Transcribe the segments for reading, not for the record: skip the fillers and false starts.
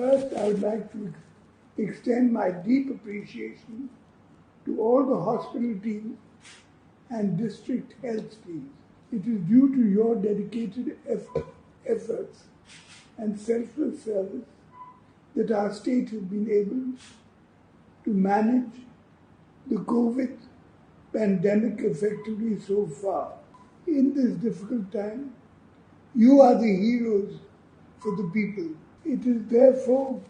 First, I would like to extend my deep appreciation to all the hospital teams and district health teams. It is due to your dedicated efforts and selfless service that our state has been able to manage the COVID pandemic effectively so far. In this difficult time, you are the heroes for the people. It is therefore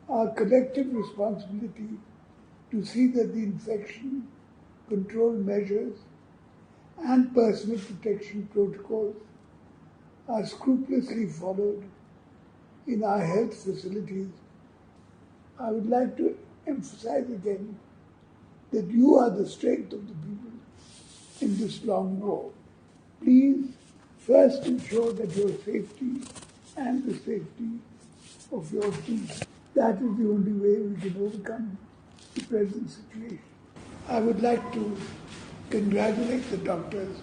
our collective responsibility to see that the infection control measures and personal protection protocols are scrupulously followed in our health facilities. I would like to emphasize again that you are the strength of the people in this long war. Please first ensure that your safety and the safety of your team. That is the only way we can overcome the present situation. I would like to congratulate the doctors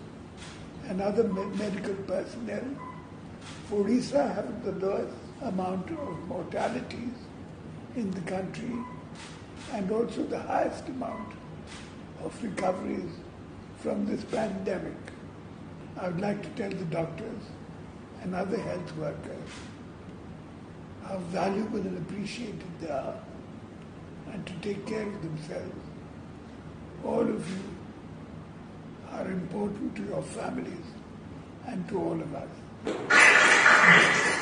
and other medical personnel for Orissa having the lowest amount of mortalities in the country and also the highest amount of recoveries from this pandemic. I would like to tell the doctors and other health workers how valuable and appreciated they are and to take care of themselves. All of you are important to your families and to all of us.